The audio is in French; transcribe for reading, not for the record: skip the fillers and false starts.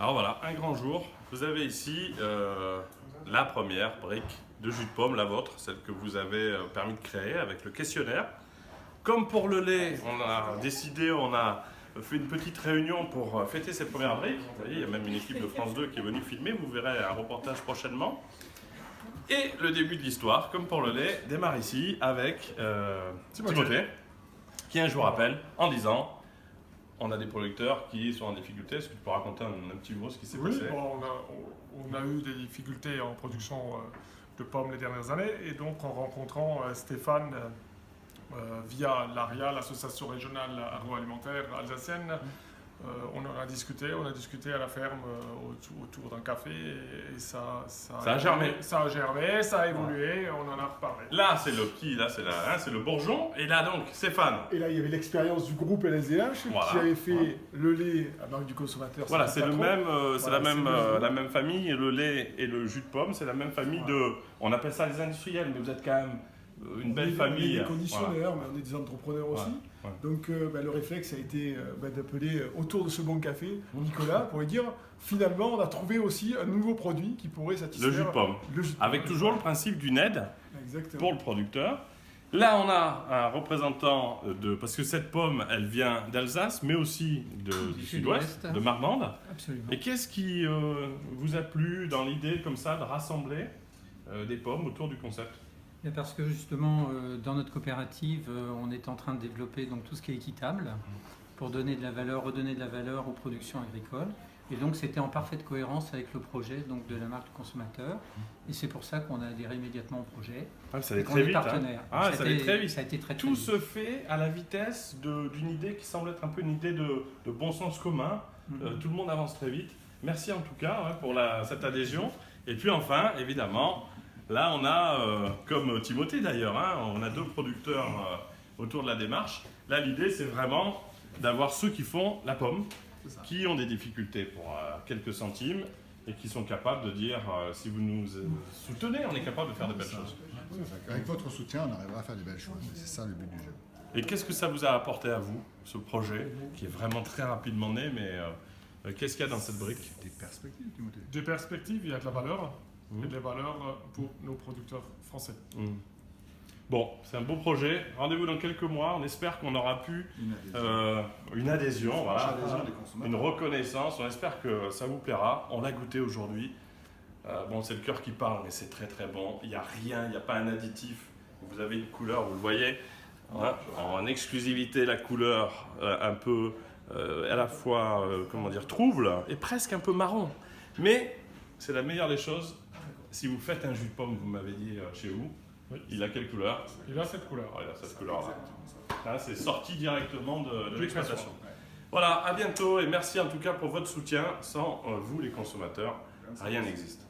Alors voilà, un grand jour. Vous avez ici la première brique de jus de pomme, la vôtre, celle que vous avez permis de créer avec le questionnaire. Comme pour le lait, on a décidé, on a fait une petite réunion pour fêter ces premières briques. Vous voyez, il y a même une équipe de France 2 qui est venue filmer, vous verrez un reportage prochainement. Et le début de l'histoire, comme pour le lait, démarre ici avec Timothée, qui un jour appelle en disant on a des producteurs qui sont en difficulté. Est-ce que tu peux raconter un petit mot ce qui s'est passé? Bon, on a eu des difficultés en production de pommes les dernières années, et donc en rencontrant Stéphane via l'ARIA, l'Association régionale agroalimentaire alsacienne, on a discuté à la ferme autour d'un café, et ça a germé. Ça a germé, ça a évolué, et on en a reparlé. Là, c'est le petit, là, c'est le bourgeon. Et là, donc, Stéphane. Et là, il y avait l'expérience du groupe LSDH qui avait fait le lait à marque du consommateur. Voilà, c'est le même, c'est la même famille. Le lait et le jus de pomme, c'est la même famille de. On appelle ça les industriels, mais vous êtes quand même une belle famille. On est des conditionneurs, mais on est des entrepreneurs aussi. Ouais. Donc le réflexe a été d'appeler autour de ce bon café Nicolas pour lui dire finalement on a trouvé aussi un nouveau produit qui pourrait satisfaire le jus de pomme. Avec toujours le principe d'une aide pour le producteur. Là on a un représentant parce que cette pomme elle vient d'Alsace mais aussi du sud-ouest, de Marmande. Absolument. Et qu'est-ce qui vous a plu dans l'idée comme ça de rassembler des pommes autour du concept? Parce que justement, dans notre coopérative, on est en train de développer donc, tout ce qui est équitable pour donner de la valeur, redonner de la valeur aux productions agricoles. Et donc c'était en parfaite cohérence avec le projet donc, de la marque du consommateur. Et c'est pour ça qu'on a adhéré immédiatement au projet. Ah, ça allait très vite. Partenaire. Ah, ça allait très vite. Ça a été très Tout se fait à la vitesse d'une idée qui semble être un peu une idée de bon sens commun. Tout le monde avance très vite. Merci en tout cas pour cette adhésion. Et puis enfin, évidemment, là, on a, comme Timothée d'ailleurs, on a deux producteurs autour de la démarche. Là, l'idée, c'est vraiment d'avoir ceux qui font la pomme, qui ont des difficultés pour quelques centimes et qui sont capables de dire, si vous nous soutenez, on est capable de faire de belles choses. Avec votre soutien, on arrivera à faire de belles choses. C'est ça le but du jeu. Et qu'est-ce que ça vous a apporté à vous, ce projet, qui est vraiment très rapidement né, mais qu'est-ce qu'il y a dans cette brique? Des perspectives, Timothée. Des perspectives, il y a de la valeur. Et des valeurs pour nos producteurs français. Bon, c'est un beau projet. Rendez-vous dans quelques mois. On espère qu'on aura pu une adhésion, voilà, une reconnaissance. On espère que ça vous plaira. On l'a goûté aujourd'hui. Bon, c'est le cœur qui parle, mais c'est très très bon. Il n'y a rien, il n'y a pas un additif. Vous avez une couleur, vous le voyez, en exclusivité, la couleur un peu à la fois, trouble et presque un peu marron. Mais c'est la meilleure des choses. Si vous faites un jus de pomme, vous m'avez dit chez vous, il a quelle couleur? Il a cette couleur. Il a cette couleur-là. Là, c'est sorti directement de l'exploitation. Voilà, à bientôt et merci en tout cas pour votre soutien. Sans vous, les consommateurs, rien n'existe.